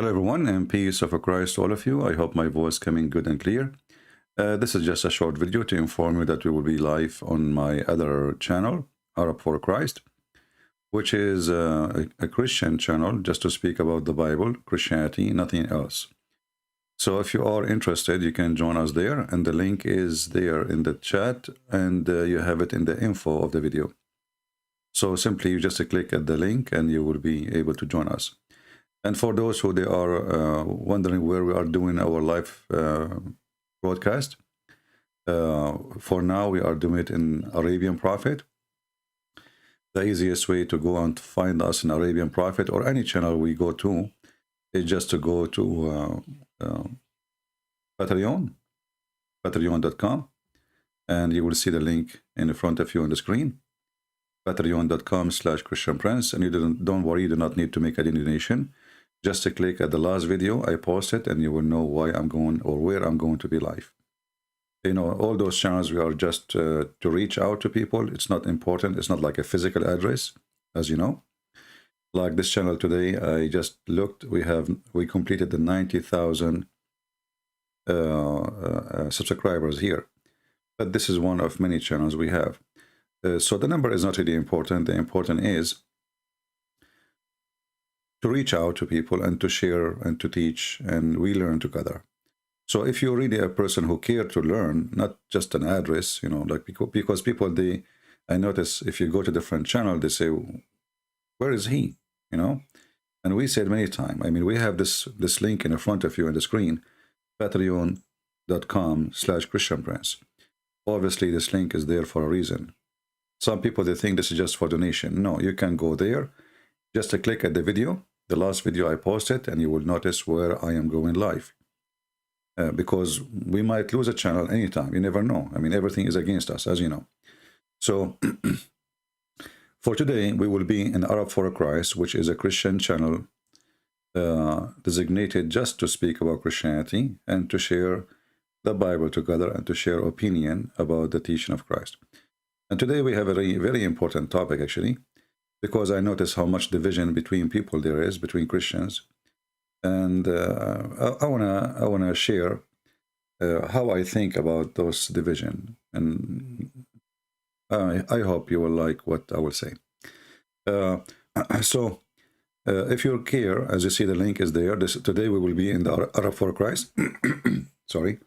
Hello everyone, and peace of Christ to all of you. I hope my voice coming good and clear. This is just a short video to inform you that we will be live on my other channel, Arab4Christ, which is a Christian channel just to speak about the Bible, Christianity, nothing else. So if you are interested, you can join us there, and the link is there in the chat, and you have it in the info of the video. So simply you just click at the link and you will be able to join us. And for those who they are wondering where we are doing our live broadcast, for now we are doing it in Arabian Prophet. The easiest way to go and find us in Arabian Prophet or any channel we go to is just to go to Patreon, patreon.com, and you will see the link in front of you on the screen, patreon.com/Christian Prince, and you don't worry, you do not need to make any donation. Just to click at the last video I posted, and you will know why I'm going or where I'm going to be live. You know, all those channels we are just to reach out to people. It's not important. It's not like a physical address, as you know. Like this channel today, I just looked. We completed the 90,000 subscribers here, but this is one of many channels we have. So the number is not really important. The important is to reach out to people and to share and to teach, and we learn together. So if you're really a person who care to learn, not just an address, you know, like because people, I notice if you go to different channel, they say, where is he, you know? And we said many times, I mean, we have this link in front of you on the screen, patreon.com/Christian Prince. Obviously, this link is there for a reason. Some people, they think this is just for donation. No, you can go there, just to click at the video, the last video I posted, and you will notice where I am going live. Because we might lose a channel anytime. You never know. I mean, everything is against us, as you know. So for today, we will be in Arab4Christ, which is a Christian channel designated just to speak about Christianity and to share the Bible together and to share opinion about the teaching of Christ. And today we have a very, very important topic, actually, because I notice how much division between people there is, between Christians. And I wanna share how I think about those division. And I hope you will like what I will say. So if you care, as you see, the link is there. Today we will be in the Arab4Christ. Sorry.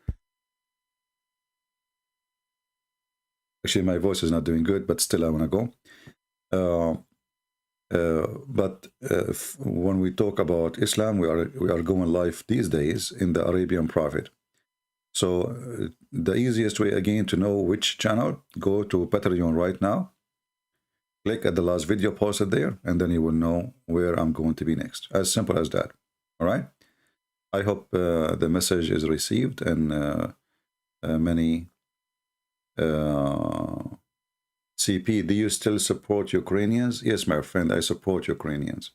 Actually, my voice is not doing good, but still I want to go. But when we talk about Islam, we are going live these days in the Arabian Prophet. So the easiest way again to know which channel, go to Patreon right now, click at the last video posted there, and then you will know where I'm going to be next. As simple as that. All right. I hope the message is received, and many. CP, do you still support Ukrainians? Yes, my friend, I support Ukrainians.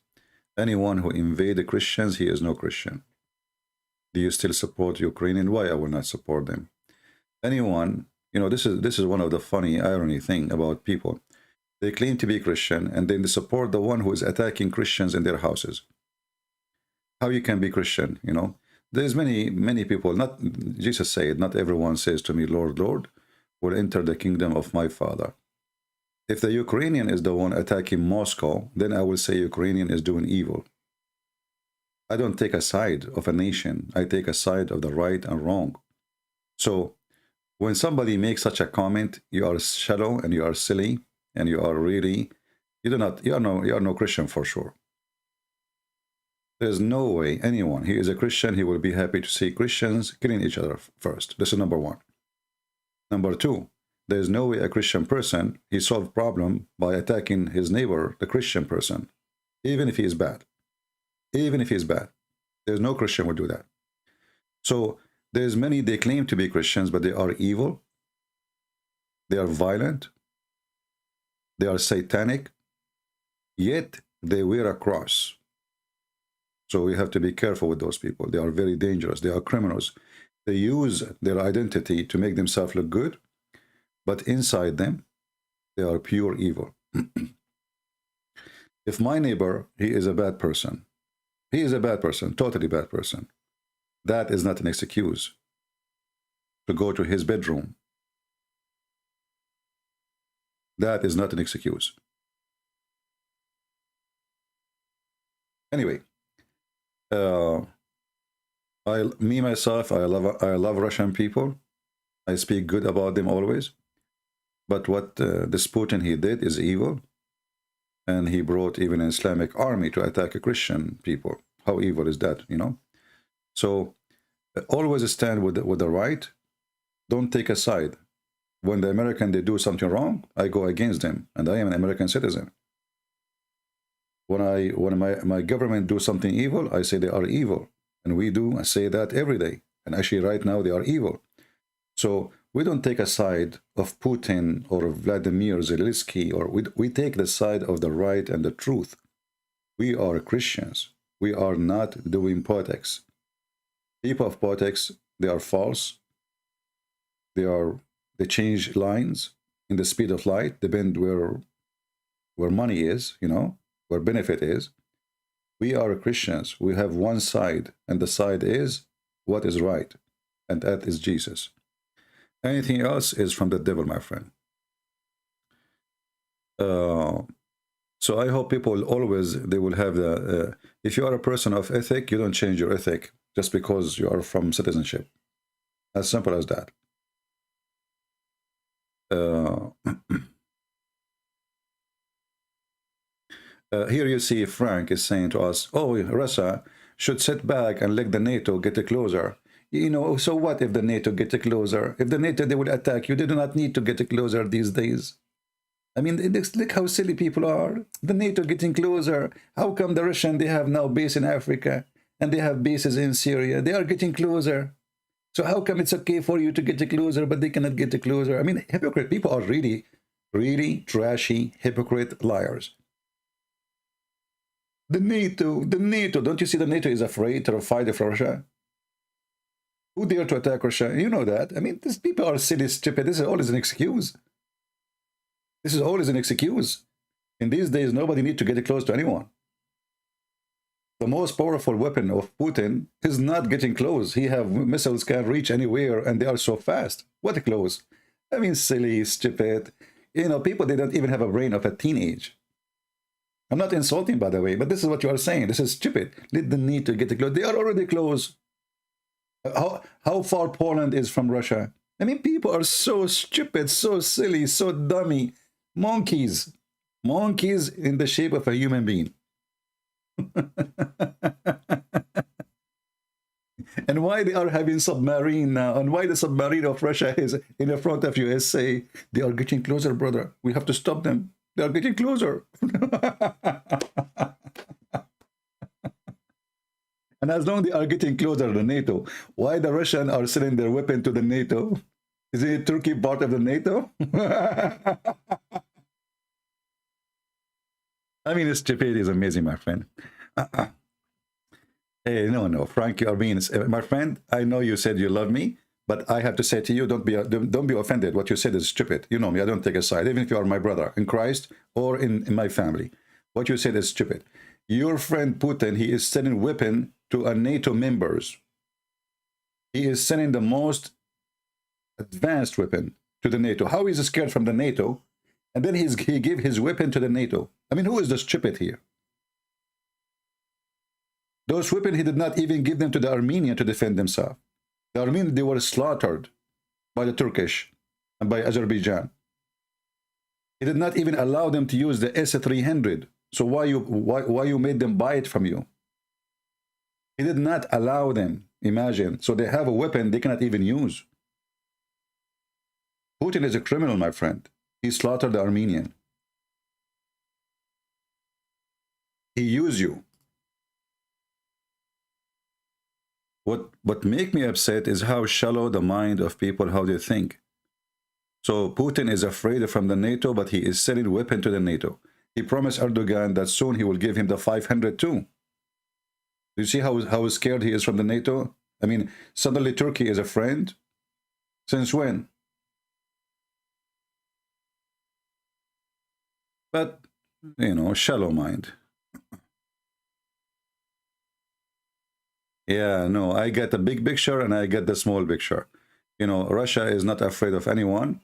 Anyone who invade the Christians, he is no Christian. Do you still support Ukrainian? Why I will not support them? Anyone, you know, this is one of the funny irony thing about people. They claim to be Christian, and then they support the one who is attacking Christians in their houses. How you can be Christian, you know? There's many people, not, Jesus said, not everyone says to me, Lord, Lord, will enter the kingdom of my Father. If the Ukrainian is the one attacking Moscow, then I will say Ukrainian is doing evil. I don't take a side of a nation. I take a side of the right and wrong. So when somebody makes such a comment, you are shallow and you are silly and you are really, you are no Christian for sure. There's no way anyone, he is a Christian, he will be happy to see Christians killing each other first. This is number one. Number two, there is no way a Christian person, he solves problem by attacking his neighbor, the Christian person, even if he is bad. Even if he is bad. There's no Christian would do that. So there's many, they claim to be Christians, but they are evil. They are violent. They are satanic. Yet they wear a cross. So we have to be careful with those people. They are very dangerous. They are criminals. They use their identity to make themselves look good, but inside them, they are pure evil. If my neighbor, he is a bad person, He is a bad person, totally bad person. That is not an excuse to go to his bedroom. That is not an excuse. Anyway, me myself, I love Russian people. I speak good about them always. But what this Putin he did is evil, and he brought even an Islamic army to attack a Christian people. How evil is that, you know? So always stand with the right. Don't take a side. When the American they do something wrong, I go against them, and I am an American citizen. When my government do something evil, I say they are evil, and I say that every day. And actually, right now they are evil. So we don't take a side of Putin or Vladimir Zelensky, or we take the side of the right and the truth. We are Christians. We are not doing politics. People of politics, they are false. They change lines in the speed of light, depend where money is, you know, where benefit is. We are Christians. We have one side, and the side is what is right, and that is Jesus. Anything else is from the devil, my friend. So I hope people always, they will have the, if you are a person of ethic, you don't change your ethic just because you are from citizenship. As simple as that. Here you see Frank is saying to us, oh, Russia should sit back and let the NATO get closer. You know, so what if the NATO get closer? If the NATO, they will attack you. They do not need to get closer these days. I mean, look how silly people are. The NATO getting closer. How come the Russian, they have now base in Africa and they have bases in Syria? They are getting closer. So how come it's okay for you to get closer, but they cannot get closer? I mean, hypocrite people are really, really trashy, hypocrite liars. The NATO, don't you see the NATO is afraid to fight for Russia? Who dare to attack Russia? You know that. I mean, these people are silly, stupid. This is always an excuse. This is always an excuse. In these days, nobody needs to get close to anyone. The most powerful weapon of Putin is not getting close. He have missiles can reach anywhere, and they are so fast. What close? I mean, silly, stupid. You know, people, they don't even have a brain of a teenage. I'm not insulting, by the way, but this is what you are saying. This is stupid. Let them need to get close. They are already close. How far Poland is from Russia? I mean, people are so stupid, so silly, so dummy. Monkeys. Monkeys in the shape of a human being. And why they are having submarine now? And why the submarine of Russia is in the front of USA? They are getting closer, brother. We have to stop them. They are getting closer. And as long as they are getting closer to NATO, why the Russians are selling their weapon to the NATO? Is it Turkey part of the NATO? I mean, stupidity is amazing, my friend. Hey, no, Frank, you are being, my friend. I know you said you love me, but I have to say to you, don't be offended. What you said is stupid. You know me. I don't take a side, even if you are my brother in Christ or in my family. What you said is stupid. Your friend Putin, he is sending weapon to a NATO members. He is sending the most advanced weapon to the NATO. How is he scared from the NATO? And then he give his weapon to the NATO. I mean, who is the stupid here? Those weapons, he did not even give them to the Armenian to defend themselves. The Armenians, they were slaughtered by the Turkish and by Azerbaijan. He did not even allow them to use the S-300. So why you made them buy it from you? He did not allow them. Imagine. So they have a weapon they cannot even use. Putin is a criminal, my friend. He slaughtered the Armenian. He used you. What make me upset is how shallow the mind of people, how they think. So Putin is afraid from the NATO, but he is selling weapon to the NATO. He promised Erdogan that soon he will give him the 500 too. Do you see how scared he is from the NATO? I mean, suddenly Turkey is a friend? Since when? But, you know, shallow mind. Yeah, no, I get the big picture and I get the small picture. You know, Russia is not afraid of anyone,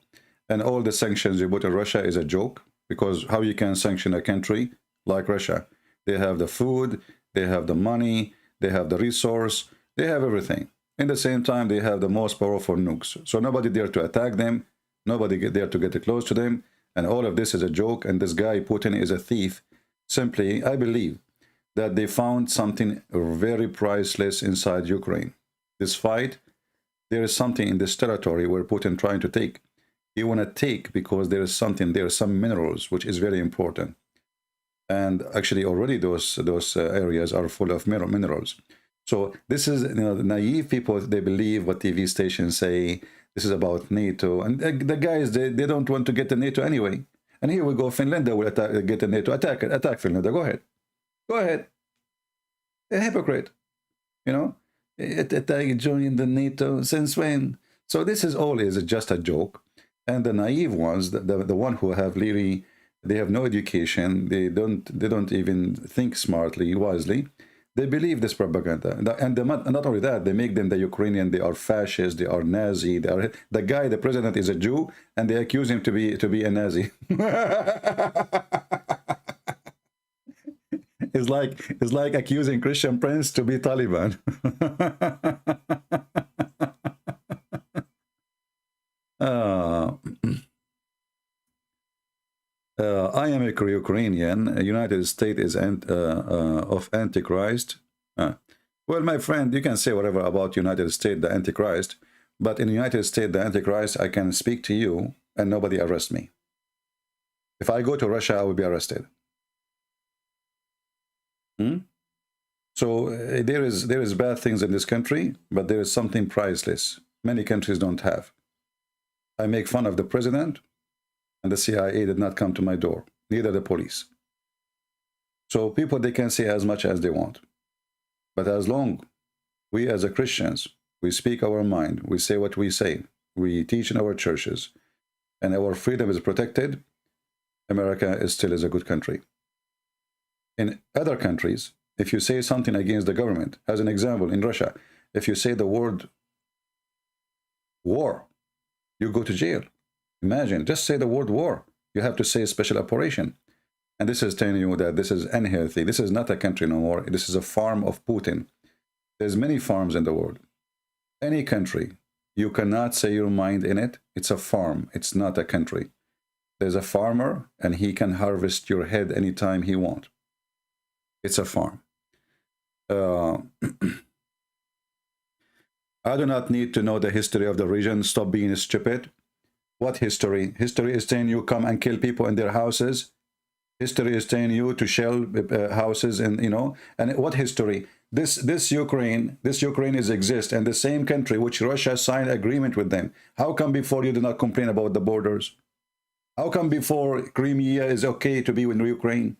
and all the sanctions you put on Russia is a joke, because how you can sanction a country like Russia? They have the food, they have the money, they have the resource, they have everything. In the same time, they have the most powerful nukes. So nobody dare to attack them, nobody dare to get close to them, and all of this is a joke, and this guy, Putin, is a thief. Simply, I believe that they found something very priceless inside Ukraine. This fight, there is something in this territory where Putin trying to take. He want to take because there is something, there are some minerals, which is very important. And actually already those areas are full of minerals. So this is, you know, the naive people, they believe what TV stations say. This is about NATO. And the guys, they don't want to get the NATO anyway. And here we go, Finland will get the NATO, attack Finland. Go ahead. Go ahead. A hypocrite, you know, joining the NATO since when? So this is always just a joke. And the naive ones, the one who have really, they have no education, they don't even think smartly, wisely. They believe this propaganda, and not only that, they make them the Ukrainian. They are fascist. They are Nazi. They are the guy. The president is a Jew, and they accuse him to be a Nazi. It's like accusing Christian Prince to be Taliban. I am a Ukrainian. United States is of Antichrist. Well, my friend, you can say whatever about United States, the Antichrist, but in the United States, the Antichrist, I can speak to you and nobody arrest me. If I go to Russia, I will be arrested. So there is bad things in this country, but there is something priceless. Many countries don't have. I make fun of the president, and the CIA did not come to my door, neither the police. So people, they can say as much as they want. But as long we as a Christians, we speak our mind, we say what we say, we teach in our churches, and our freedom is protected, America still is a good country. In other countries, if you say something against the government, as an example, in Russia, if you say the word war, you go to jail. Imagine, just say the word war. You have to say special operation. And this is telling you that this is unhealthy. This is not a country no more. This is a farm of Putin. There's many farms in the world. Any country, you cannot say your mind in it. It's a farm. It's not a country. There's a farmer, and he can harvest your head anytime he wants. It's a farm. I do not need to know the history of the region. Stop being stupid. What history? History is saying you come and kill people in their houses. History is saying you to shell houses, and you know. And what history? This Ukraine is exist, and the same country which Russia signed agreement with them. How come before you do not complain about the borders? How come before Crimea is okay to be with Ukraine?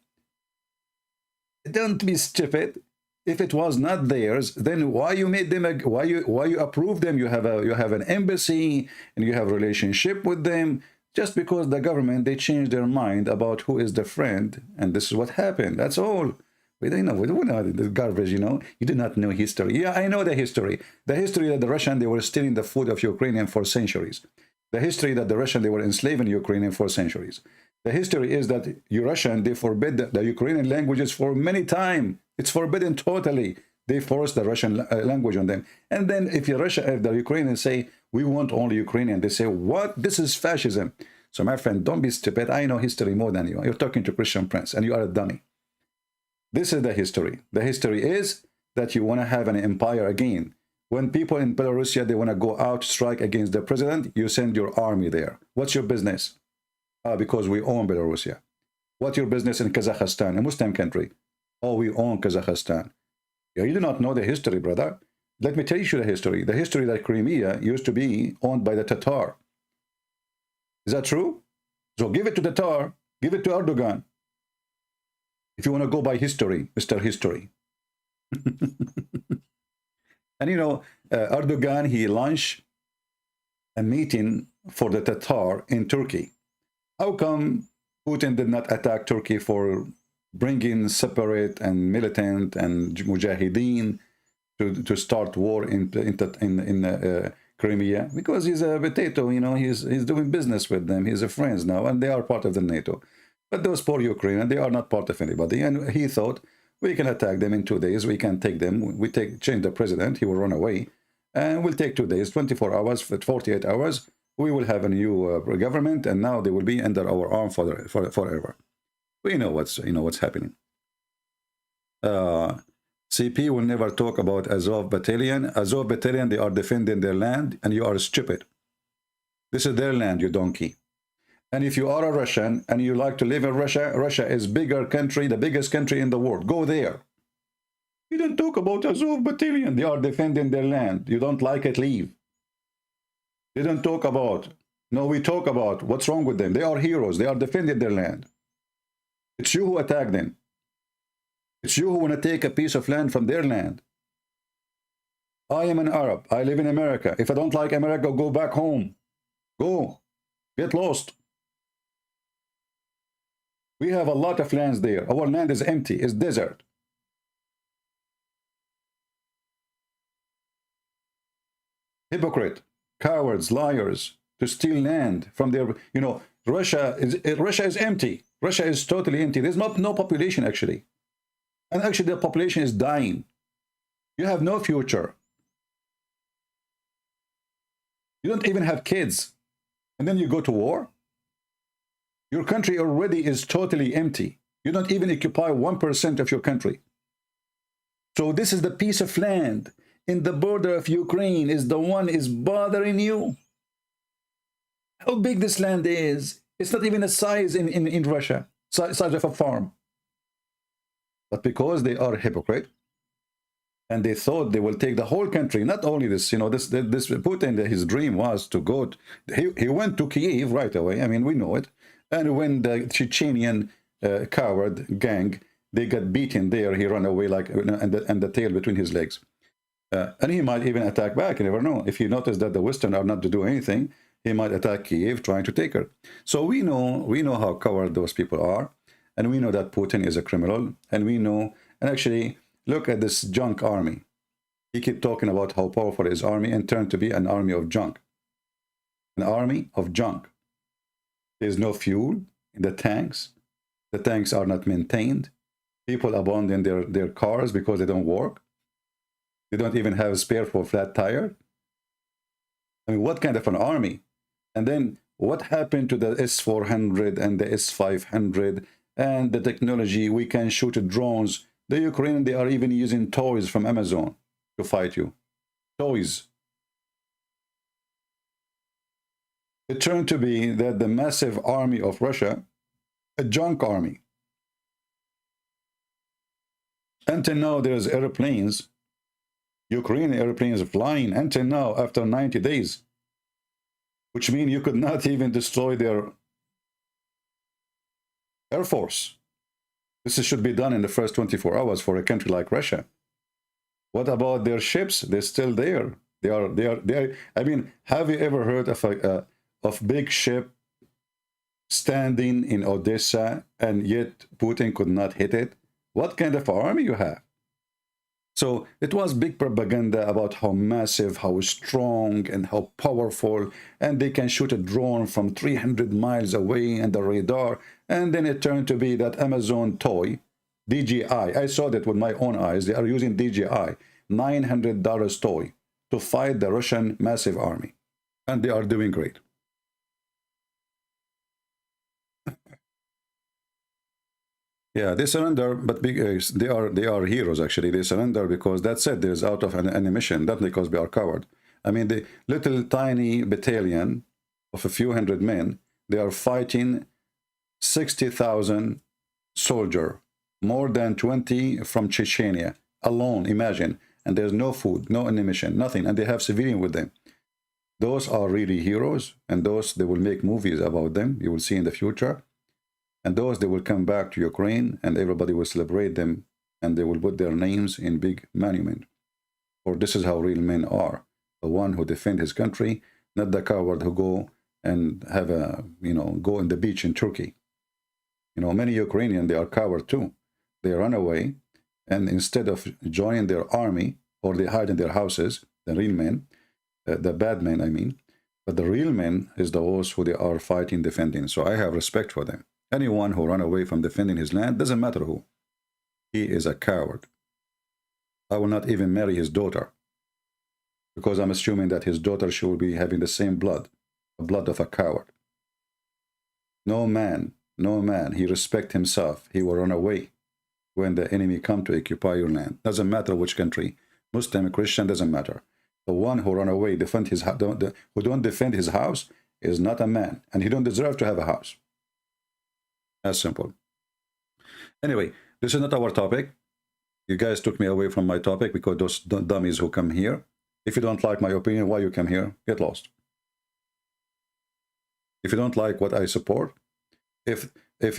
Don't be stupid. If it was not theirs, then why you made them? Why you approve them? You have an embassy and you have a relationship with them. Just because the government, they changed their mind about who is the friend, and this is what happened. That's all. We don't know. We don't know the garbage. You know. You do not know history. Yeah, I know the history. The history that the Russian, they were stealing the food of Ukrainian for centuries. The history that the Russian, they were enslaving Ukrainian for centuries. The history is that Russian, they forbid the Ukrainian languages for many time. It's forbidden totally. They force the Russian language on them. And then if the Ukrainians say, we want only Ukrainian, they say, what? This is fascism. So my friend, don't be stupid. I know history more than you. You're talking to Christian Prince, and you are a dummy. This is the history. The history is that you want to have an empire again. When people in Belarus, they want to go out, strike against the president, you send your army there. What's your business? Because we own Belarus. What's your business in Kazakhstan, a Muslim country? Oh, we own Kazakhstan. Yeah, you do not know the history, brother. Let me tell you the history. The history that Crimea used to be owned by the Tatar. Is that true? So give it to the Tatar. Give it to Erdogan. If you want to go by history, Mr. History. And you know, Erdogan, he launched a meeting for the Tatar in Turkey. How come Putin did not attack Turkey for bringing separate and militant and mujahideen to start war in Crimea, because he's a potato, you know, he's doing business with them. He's a friends now, and they are part of the NATO. But those poor Ukrainians, they are not part of anybody. And he thought, we can attack them in 2 days. We can take them. We change the president. He will run away. And we'll take 2 days, 24 hours, 48 hours. We will have a new government, and now they will be under our arm forever. We know what's happening. CP will never talk about Azov Battalion. Azov Battalion, they are defending their land, and you are stupid. This is their land, you donkey. And if you are a Russian and you like to live in Russia, Russia is bigger country, the biggest country in the world. Go there. You don't talk about Azov Battalion. They are defending their land. You don't like it, leave. They don't talk about. No, we talk about what's wrong with them. They are heroes. They are defending their land. It's you who attack them. It's you who want to take a piece of land from their land. I am an Arab. I live in America. If I don't like America, go back home. Go. Get lost. We have a lot of lands there. Our land is empty. It's desert. Hypocrite, cowards, liars, to steal land from their, you know, Russia is empty. Russia is totally empty. There's no population, actually. And actually, the population is dying. You have no future. You don't even have kids. And then you go to war? Your country already is totally empty. You don't even occupy 1% of your country. So this is the piece of land in the border of Ukraine is the one is bothering you. How big this land is. It's not even a size in Russia, size of a farm. But because they are hypocrite, and they thought they will take the whole country, not only this, you know, this Putin, his dream was to go, he went to Kyiv right away. I mean, we know it. And when the Chechenian coward gang, they got beaten there, he ran away like, and the tail between his legs. And he might even attack back, you never know. If he notice that the Western are not to do anything, he might attack Kyiv trying to take her. So we know how coward those people are. And we know that Putin is a criminal. And we know, and actually, look at this junk army. He keep talking about how powerful his army and turned to be an army of junk. An army of junk. There's no fuel in the tanks. The tanks are not maintained. People abandon their cars because they don't work. They don't even have a spare for flat tire. I mean, what kind of an army? And then what happened to the S-400 and the S-500 and the technology? We can shoot drones. The Ukrainians, they are even using toys from Amazon to fight you. Toys. It turned to be that the massive army of Russia, a junk army. Until now, there's airplanes, Ukrainian airplanes flying until now after 90 days, which means you could not even destroy their air force. This should be done in the first 24 hours for a country like Russia. What about their ships? They're still there. They are. I mean, have you ever heard of big ship standing in Odessa and yet Putin could not hit it? What kind of army you have? So it was big propaganda about how massive, how strong, and how powerful, and they can shoot a drone from 300 miles away and the radar, and then it turned to be that Amazon toy, DJI. I saw that with my own eyes. They are using DJI, $900 toy, to fight the Russian massive army, and they are doing great. Yeah, they surrender, but they are heroes, actually. They surrender because that's it. There's out of an emission, not because they are coward. I mean, the little tiny battalion of a few hundred men, they are fighting 60,000 soldiers, more than 20 from Chechnya alone, imagine. And there's no food, no ammunition, nothing. And they have civilian with them. Those are really heroes, and those, they will make movies about them. You will see in the future. And those, they will come back to Ukraine, and everybody will celebrate them, and they will put their names in big monument. For this is how real men are. The one who defend his country, not the coward who go and have a, go on the beach in Turkey. Many Ukrainians, they are coward too. They run away, and instead of joining their army or they hide in their houses, the real men, the bad men, I mean. But the real men is those who they are fighting, defending. So I have respect for them. Anyone who run away from defending his land, doesn't matter who, he is a coward. I will not even marry his daughter, because I'm assuming that his daughter, she will be having the same blood, the blood of a coward. No man, he respect himself. He will run away when the enemy come to occupy your land. Doesn't matter which country, Muslim, Christian, doesn't matter. The one who run away, who don't defend his house, is not a man, and he don't deserve to have a house. As simple. Anyway, this is not our topic. You guys took me away from my topic because those dummies who come here. If you don't like my opinion, why you come here? Get lost. If you don't like what I support, if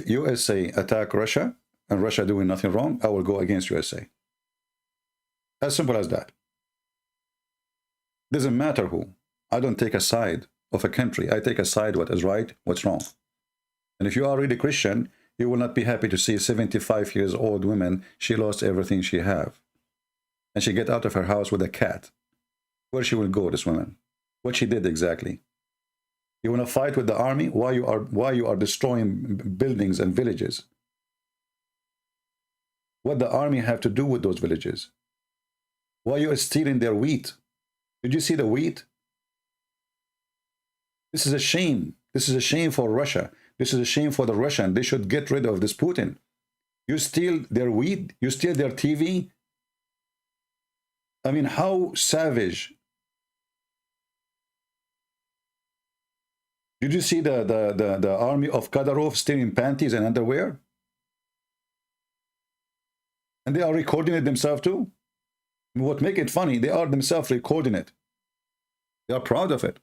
USA attack Russia and Russia doing nothing wrong, I will go against USA. As simple as that. Doesn't matter who. I don't take a side of a country. I take a side what is right, what's wrong. And if you are really Christian, you will not be happy to see a 75 years old woman. She lost everything she have, and she get out of her house with a cat. Where she will go, this woman? What she did exactly? You want to fight with the army? Why you are destroying buildings and villages? What the army have to do with those villages? Why you are stealing their wheat? Did you see the wheat? This is a shame. This is a shame for Russia. This is a shame for the Russian. They should get rid of this Putin. You steal their wheat. You steal their TV. I mean, how savage. Did you see the army of Kadyrov stealing panties and underwear? And they are recording it themselves too. What make it funny, they are themselves recording it. They are proud of it.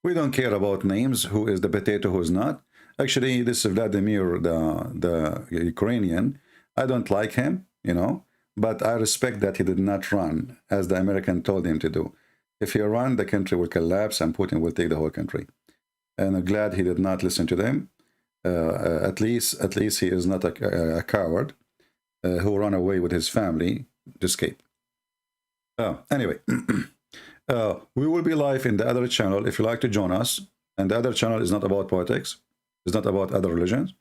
We don't care about names, who is the potato, who is not. Actually, this is Vladimir, the Ukrainian. I don't like him, you know, but I respect that he did not run as the American told him to do. If he ran, the country will collapse and Putin will take the whole country. And I'm glad he did not listen to them. At least he is not a coward who ran away with his family to escape. Anyway, we will be live in the other channel if you like to join us. And the other channel is not about politics. It's not about other religions.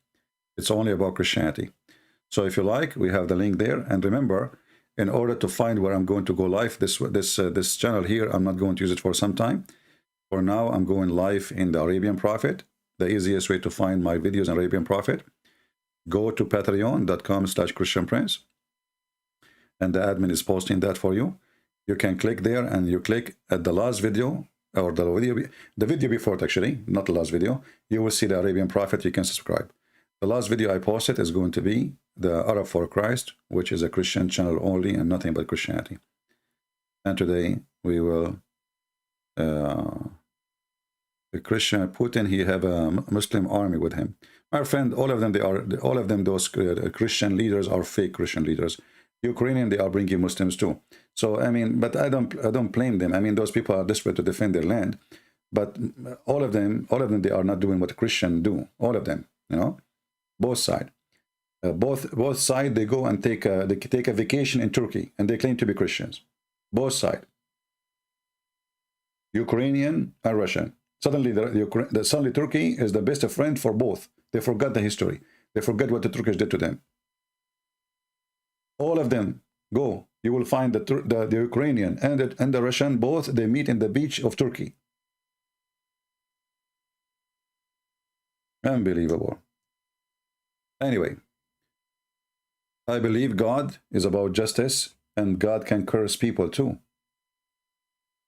It's only about Christianity. So if you like, we have the link there. And remember, in order to find where I'm going to go live, this channel here, I'm not going to use it for some time. For now, I'm going live in the Arabian Prophet. The easiest way to find my videos on Arabian Prophet, go to patreon.com/ChristianPrince. And the admin is posting that for you. You can click there and you click at the last video, or the video before it actually, not the last video. You will see the Arabian Prophet. You can subscribe. The last video I posted is going to be the Arab4Christ, which is a Christian channel only and nothing but Christianity. And today we will the Christian Putin, he have a Muslim army with him. My friend, all of them, those Christian leaders are fake Christian leaders. Ukrainian, they are bringing Muslims too. So I mean, but I don't blame them. I mean, those people are desperate to defend their land, but all of them, they are not doing what Christians do. All of them, you know, both sides. Both sides, they go and take a vacation in Turkey, and they claim to be Christians. Both sides, Ukrainian and Russian. Suddenly, Turkey is the best friend for both. They forgot the history. They forget what the Turkish did to them. All of them go. You will find the Ukrainian and the Russian, both they meet in the beach of Turkey. Unbelievable. Anyway, I believe God is about justice, and God can curse people too.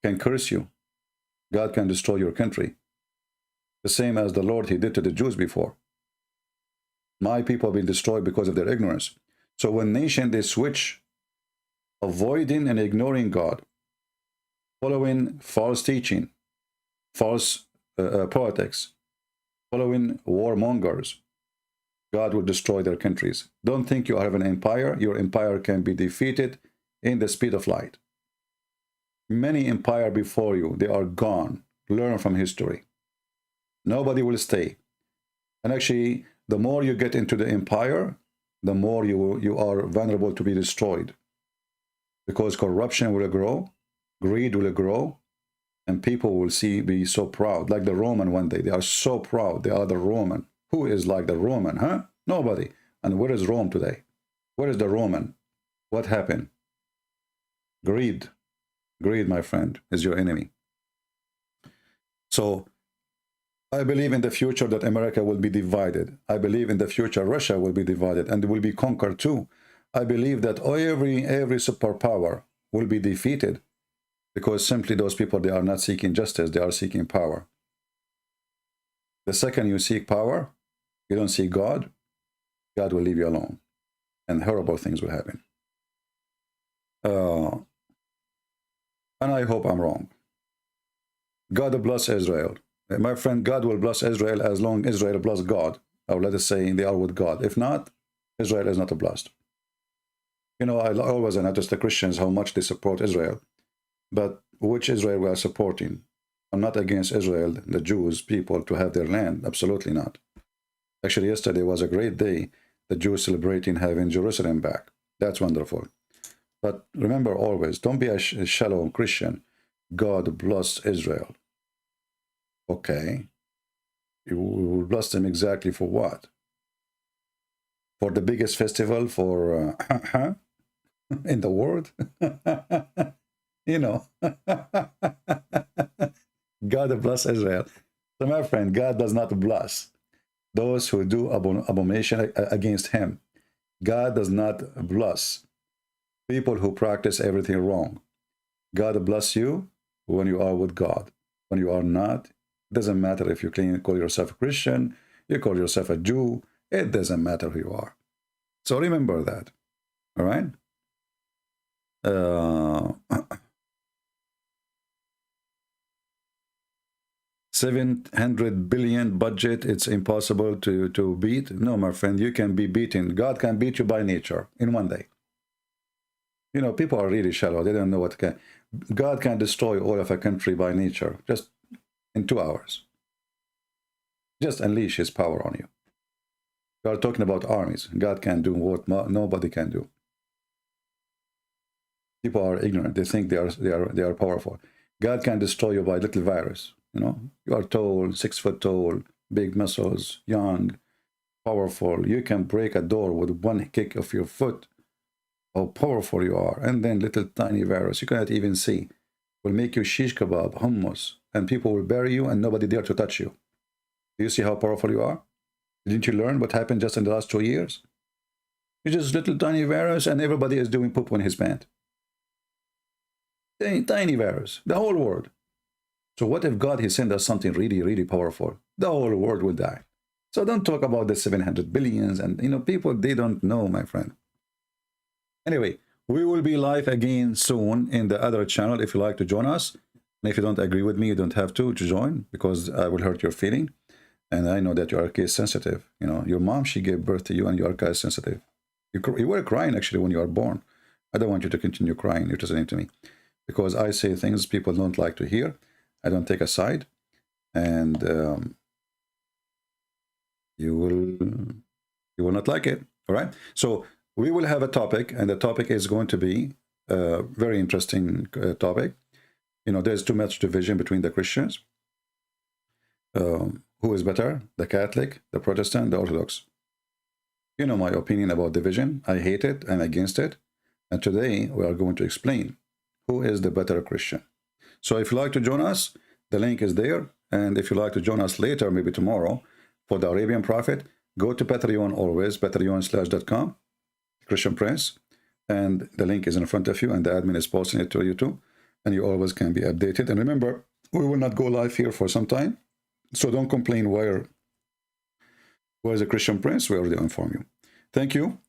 Can curse you. God can destroy your country. The same as the Lord, he did to the Jews before. My people will be destroyed because of their ignorance. So when nation, they switch, avoiding and ignoring God, following false teaching, false politics, following warmongers, God will destroy their countries. Don't think you have an empire. Your empire can be defeated in the speed of light. Many empires before you, they are gone. Learn from history. Nobody will stay. And actually, the more you get into the empire, the more you are vulnerable to be destroyed. Because corruption will grow, greed will grow, and people will be so proud. Like the Roman one day. They are so proud. They are the Roman. Who is like the Roman, huh? Nobody. And where is Rome today? Where is the Roman? What happened? Greed. Greed, my friend, is your enemy. So I believe in the future that America will be divided. I believe in the future Russia will be divided and will be conquered too. I believe that every superpower will be defeated because simply those people, they are not seeking justice, they are seeking power. The second you seek power, you don't seek God, God will leave you alone and horrible things will happen. And I hope I'm wrong. God bless Israel. My friend, God will bless Israel as long as Israel bless God. Or let us say they are with God. If not, Israel is not blessed. You know, I always notice the Christians, how much they support Israel. But which Israel we are supporting? I'm not against Israel, the Jews, people, to have their land. Absolutely not. Actually, yesterday was a great day. The Jews celebrating having Jerusalem back. That's wonderful. But remember always, don't be a shallow Christian. God bless Israel. Okay. You will bless them exactly for what? For the biggest festival for in the world? You know. God bless Israel. So my friend, God does not bless those who do abomination against him. God does not bless people who practice everything wrong. God bless you when you are with God. When you are not, it doesn't matter if you call yourself a Christian, you call yourself a Jew, it doesn't matter who you are. So remember that, all right? 700 billion budget, it's impossible to beat. No, my friend, you can be beaten. God can beat you by nature in one day. You know, people are really shallow. They don't know what can. God can destroy all of a country by nature, just in 2 hours. Just unleash his power on you. We are talking about armies. God can do what nobody can do. People are ignorant. They think they are powerful. God can destroy you by little virus. You know, you are tall, 6 foot tall, big muscles, young, powerful. You can break a door with one kick of your foot. How powerful you are. And then little tiny virus you cannot even see will make you shish kebab, hummus, and people will bury you and nobody dare to touch you. Do you see how powerful you are? Didn't you learn what happened just in the last 2 years? It's just little tiny virus and everybody is doing poop on his pant. Tiny virus, the whole world. So what if God, he sent us something really, really powerful? The whole world will die. So don't talk about the 700 billions and, you know, people, they don't know, my friend. Anyway, we will be live again soon in the other channel if you like to join us. And if you don't agree with me, you don't have to join because I will hurt your feeling. And I know that you are case sensitive. You know, your mom, she gave birth to you and you are case sensitive. You were crying actually when you were born. I don't want you to continue crying. You're listening to me. Because I say things people don't like to hear. I don't take a side. And you will not like it. All right? So we will have a topic, and the topic is going to be a very interesting topic. You know, there's too much division between the Christians. Who is better? The Catholic, the Protestant, the Orthodox? You know my opinion about division. I hate it and against it. And today we are going to explain who is the better Christian. So if you like to join us, the link is there. And if you like to join us later, maybe tomorrow, for the Arabian Prophet, go to Patreon always, patreon.com, Christian Prince. And the link is in front of you, and the admin is posting it to you too. And you always can be updated. And remember, we will not go live here for some time. So don't complain where is the Christian Prince. We already inform you. Thank you.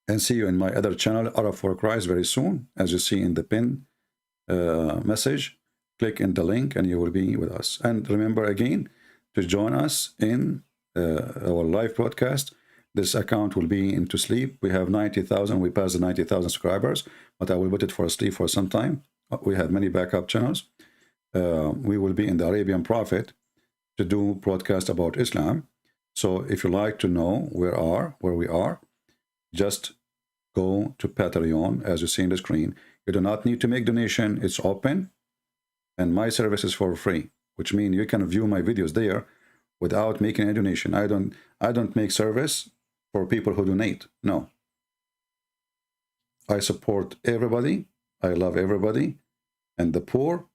And see you in my other channel, Arab4Christ, very soon. As you see in the pin message, click in the link and you will be with us. And remember again to join us in our live broadcast. This account will be into sleep. We have 90,000. We passed the 90,000 subscribers, but I will put it for sleep for some time. We have many backup channels. We will be in the Arabian Prophet to do broadcast about Islam. So if you like to know where we are, just go to Patreon, as you see in the screen. You do not need to make donation. It's open, and my service is for free, which means you can view my videos there without making a donation. I don't make service for people who donate. No. I support everybody. I love everybody. And the poor,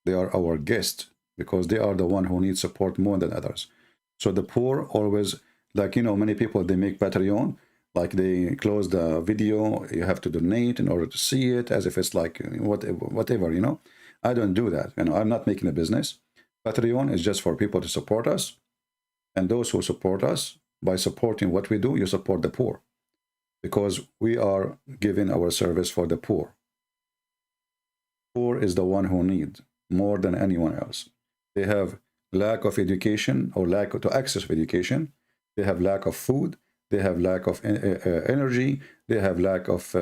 they are our guests because they are the one who need support more than others. So the poor always, like, you know, many people, they make Patreon, like they close the video, you have to donate in order to see it, as if it's like whatever, you know. I don't do that. You know, I'm not making a business. Patreon is just for people to support us. And those who support us, by supporting what we do, you support the poor. Because we are giving our service for the poor. Poor is the one who needs more than anyone else. They have lack of education or lack of access to education. They have lack of food. They have lack of energy. They have lack of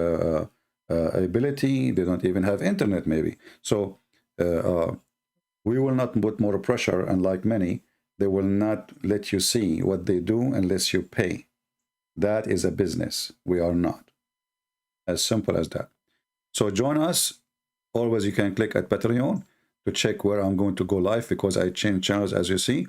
ability. They don't even have internet, maybe. So we will not put more pressure, and like many, they will not let you see what they do unless you pay. That is a business. We are not. As simple as that. So join us. Always you can click at Patreon to check where I'm going to go live, because I change channels, as you see.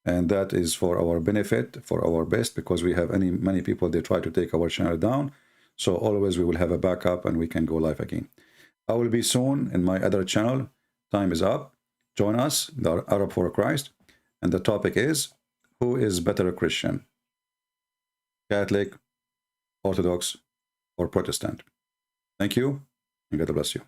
And that is for our benefit, for our best, because we have many people, they try to take our channel down. So always we will have a backup and we can go live again. I will be soon in my other channel. Time is up. Join us, the Arab4Christ. And the topic is, who is better Christian? Catholic, Orthodox, or Protestant? Thank you, and God bless you.